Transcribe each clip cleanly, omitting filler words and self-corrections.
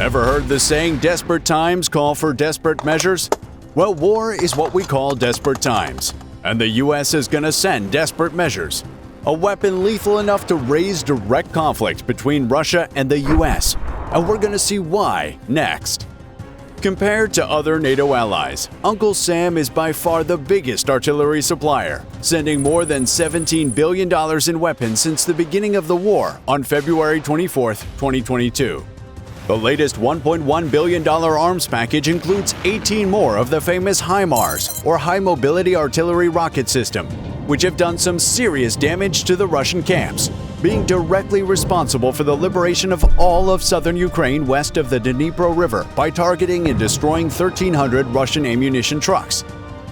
Ever heard the saying, desperate times call for desperate measures? Well, war is what we call desperate times, and the U.S. is going to send desperate measures. A weapon lethal enough to raise direct conflict between Russia and the U.S., and we're going to see why next. Compared to other NATO allies, Uncle Sam is by far the biggest artillery supplier, sending more than $17 billion in weapons since the beginning of the war on February 24, 2022. The latest $1.1 billion arms package includes 18 more of the famous HIMARS, or High Mobility Artillery Rocket System, which have done some serious damage to the Russian camps, being directly responsible for the liberation of all of southern Ukraine west of the Dnipro River by targeting and destroying 1,300 Russian ammunition trucks.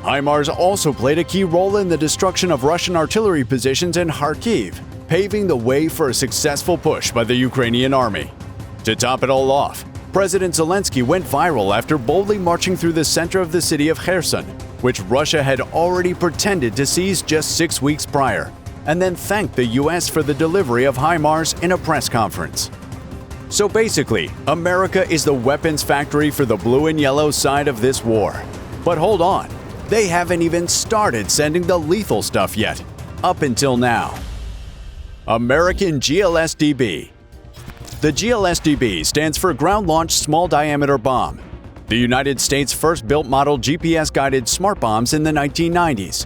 HIMARS also played a key role in the destruction of Russian artillery positions in Kharkiv, paving the way for a successful push by the Ukrainian army. To top it all off, President Zelensky went viral after boldly marching through the center of the city of Kherson, which Russia had already pretended to seize just 6 weeks prior, and then thanked the U.S. for the delivery of HIMARS in a press conference. So basically, America is the weapons factory for the blue and yellow side of this war. But hold on, they haven't even started sending the lethal stuff yet, up until now. American GlsDB. The GlsDB stands for Ground Launched Small Diameter Bomb, the United States' first built model GPS-guided smart bombs in the 1990s.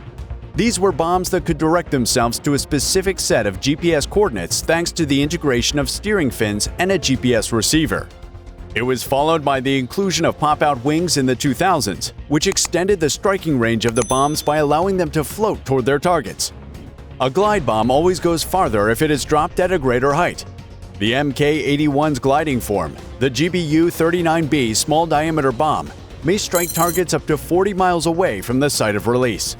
These were bombs that could direct themselves to a specific set of GPS coordinates thanks to the integration of steering fins and a GPS receiver. It was followed by the inclusion of pop-out wings in the 2000s, which extended the striking range of the bombs by allowing them to float toward their targets. A glide bomb always goes farther if it is dropped at a greater height. The Mk-81's gliding form, the GBU-39B small diameter bomb, may strike targets up to 40 miles away from the site of release.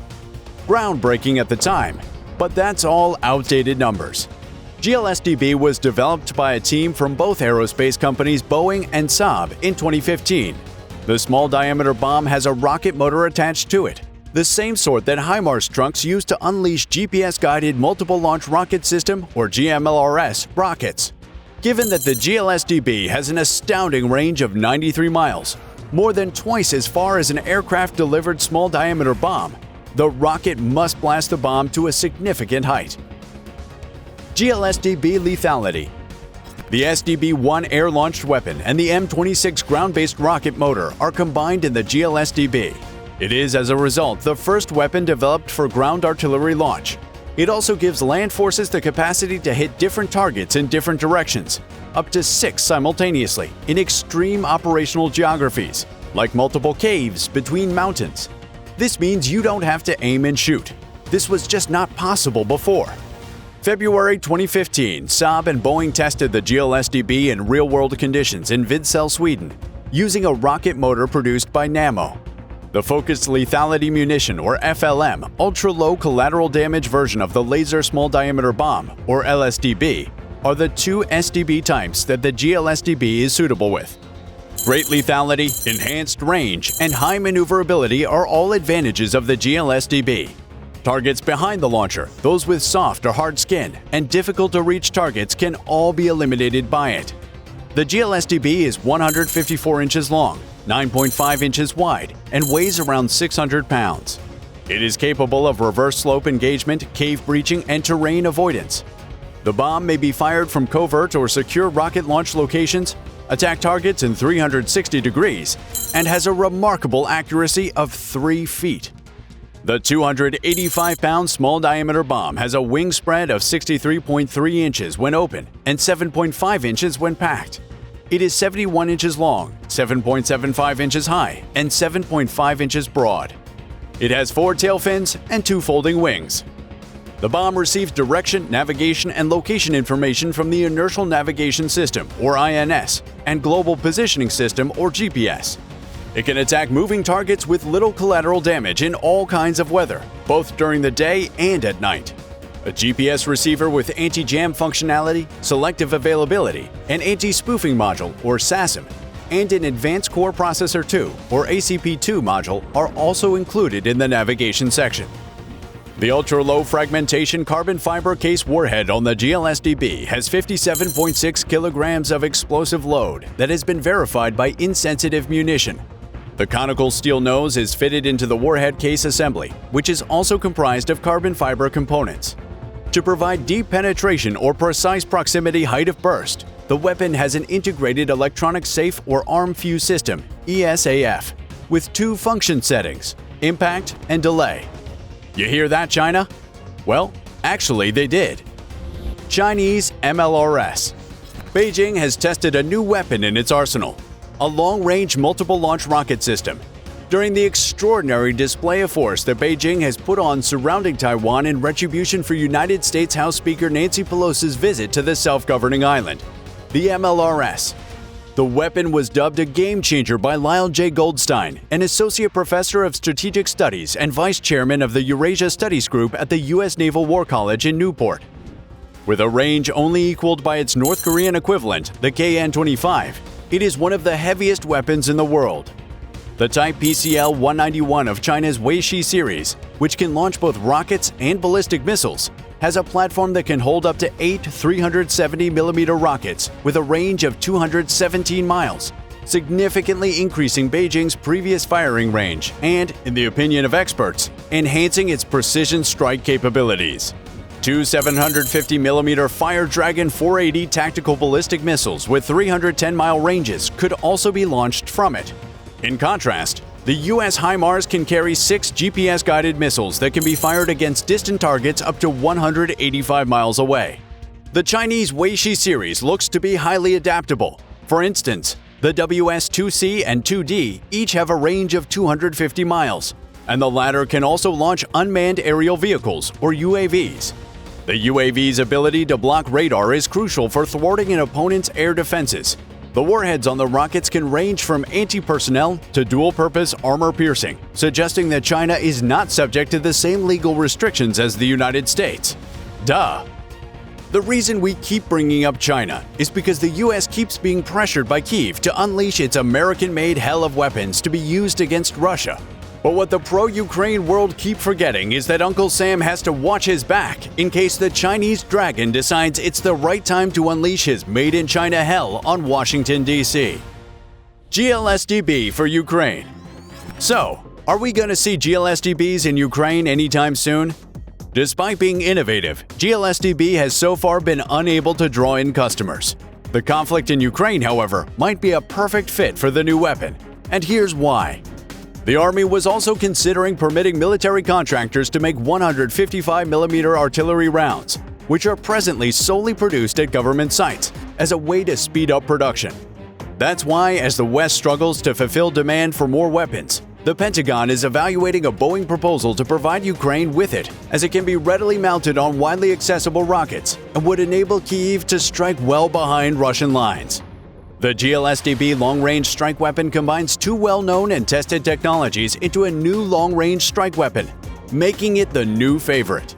Groundbreaking at the time, but that's all outdated numbers. GlsDB was developed by a team from both aerospace companies Boeing and Saab in 2015. The small diameter bomb has a rocket motor attached to it, the same sort that HIMARS trunks use to unleash GPS-guided multiple launch rocket system, or GMLRS, rockets. Given that the GlsDB has an astounding range of 93 miles, more than twice as far as an aircraft-delivered small diameter bomb, the rocket must blast the bomb to a significant height. GlsDB lethality. The SDB-1 air-launched weapon and the M26 ground-based rocket motor are combined in the GlsDB. It is, as a result, the first weapon developed for ground artillery launch. It also gives land forces the capacity to hit different targets in different directions, up to 6 simultaneously, in extreme operational geographies, like multiple caves between mountains. This means you don't have to aim and shoot. This was just not possible before. February 2015, Saab and Boeing tested the GlsDB in real-world conditions in Vidsel, Sweden, using a rocket motor produced by Nammo. The Focused Lethality Munition, or FLM, ultra-low collateral damage version of the Laser Small Diameter Bomb, or LSDB, are the two SDB types that the GlsDB is suitable with. Great lethality, enhanced range, and high maneuverability are all advantages of the GlsDB. Targets behind the launcher, those with soft or hard skin, and difficult-to-reach targets can all be eliminated by it. The GlsDB is 154 inches long, 9.5 inches wide, and weighs around 600 pounds. It is capable of reverse slope engagement, cave breaching, and terrain avoidance. The bomb may be fired from covert or secure rocket launch locations, attack targets in 360 degrees, and has a remarkable accuracy of 3 feet. The 285-pound small-diameter bomb has a wing spread of 63.3 inches when open and 7.5 inches when packed. It is 71 inches long, 7.75 inches high, and 7.5 inches broad. It has 4 tail fins and 2 folding wings. The bomb receives direction, navigation, and location information from the Inertial Navigation System, or INS, and Global Positioning System, or GPS. It can attack moving targets with little collateral damage in all kinds of weather, both during the day and at night. A GPS receiver with anti-jam functionality, selective availability, an anti-spoofing module, or SASM, and an Advanced Core Processor 2, or ACP2 module are also included in the navigation section. The ultra-low fragmentation carbon fiber case warhead on the GlsDB has 57.6 kilograms of explosive load that has been verified by insensitive munition. The conical steel nose is fitted into the warhead case assembly, which is also comprised of carbon fiber components. To provide deep penetration or precise proximity height of burst, the weapon has an integrated electronic safe or arm fuse system, ESAF, with two function settings, impact and delay. You hear that, China? Well, actually they did. Chinese MLRS. Beijing has tested a new weapon in its arsenal, a long-range multiple-launch rocket system. During the extraordinary display of force that Beijing has put on surrounding Taiwan in retribution for United States House Speaker Nancy Pelosi's visit to the self-governing island, the MLRS. The weapon was dubbed a game-changer by Lyle J. Goldstein, an associate professor of strategic studies and vice chairman of the Eurasia Studies Group at the U.S. Naval War College in Newport. With a range only equaled by its North Korean equivalent, the KN-25, it is one of the heaviest weapons in the world. The Type PCL-191 of China's Weishi series, which can launch both rockets and ballistic missiles, has a platform that can hold up to 8 370mm rockets with a range of 217 miles, significantly increasing Beijing's previous firing range and, in the opinion of experts, enhancing its precision strike capabilities. Two 750mm Fire Dragon 480 tactical ballistic missiles with 310-mile ranges could also be launched from it. In contrast, the U.S. HIMARS can carry 6 GPS-guided missiles that can be fired against distant targets up to 185 miles away. The Chinese Weishi series looks to be highly adaptable. For instance, the WS-2C and 2D each have a range of 250 miles, and the latter can also launch unmanned aerial vehicles, or UAVs. The UAV's ability to block radar is crucial for thwarting an opponent's air defenses. The warheads on the rockets can range from anti-personnel to dual-purpose armor-piercing, suggesting that China is not subject to the same legal restrictions as the United States. Duh! The reason we keep bringing up China is because the U.S. keeps being pressured by Kyiv to unleash its American-made hell of weapons to be used against Russia. But what the pro-Ukraine world keep forgetting is that Uncle Sam has to watch his back in case the Chinese dragon decides it's the right time to unleash his made-in-China hell on Washington, D.C. GlsDB for Ukraine. So, are we going to see GlsDBs in Ukraine anytime soon? Despite being innovative, GlsDB has so far been unable to draw in customers. The conflict in Ukraine, however, might be a perfect fit for the new weapon, and here's why. The Army was also considering permitting military contractors to make 155mm artillery rounds, which are presently solely produced at government sites, as a way to speed up production. That's why, as the West struggles to fulfill demand for more weapons, the Pentagon is evaluating a Boeing proposal to provide Ukraine with it, as it can be readily mounted on widely accessible rockets and would enable Kyiv to strike well behind Russian lines. The GlsDB long-range strike weapon combines two well-known and tested technologies into a new long-range strike weapon, making it the new favorite.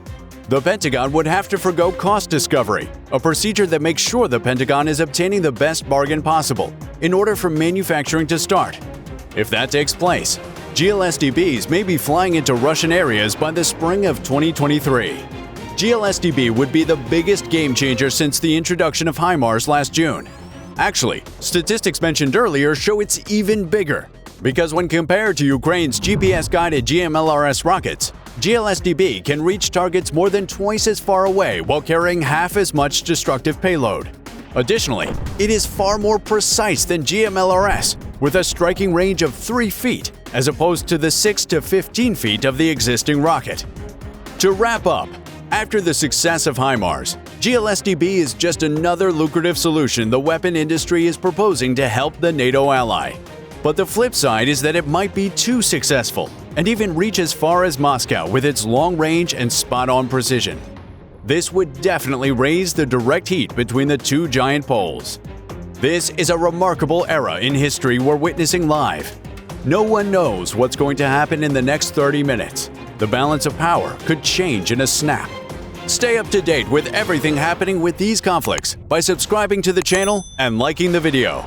The Pentagon would have to forgo cost discovery, a procedure that makes sure the Pentagon is obtaining the best bargain possible in order for manufacturing to start. If that takes place, GlsDBs may be flying into Russian areas by the spring of 2023. GlsDB would be the biggest game-changer since the introduction of HIMARS last June. Actually, statistics mentioned earlier show it's even bigger, because when compared to Ukraine's GPS-guided GMLRS rockets, GlsDB can reach targets more than twice as far away while carrying half as much destructive payload. Additionally, it is far more precise than GMLRS, with a striking range of 3 feet, as opposed to the 6 to 15 feet of the existing rocket. To wrap up, after the success of HIMARS, GlsDB is just another lucrative solution the weapon industry is proposing to help the NATO ally. But the flip side is that it might be too successful and even reach as far as Moscow with its long range and spot-on precision. This would definitely raise the direct heat between the two giant poles. This is a remarkable era in history we're witnessing live. No one knows what's going to happen in the next 30 minutes. The balance of power could change in a snap. Stay up to date with everything happening with these conflicts by subscribing to the channel and liking the video.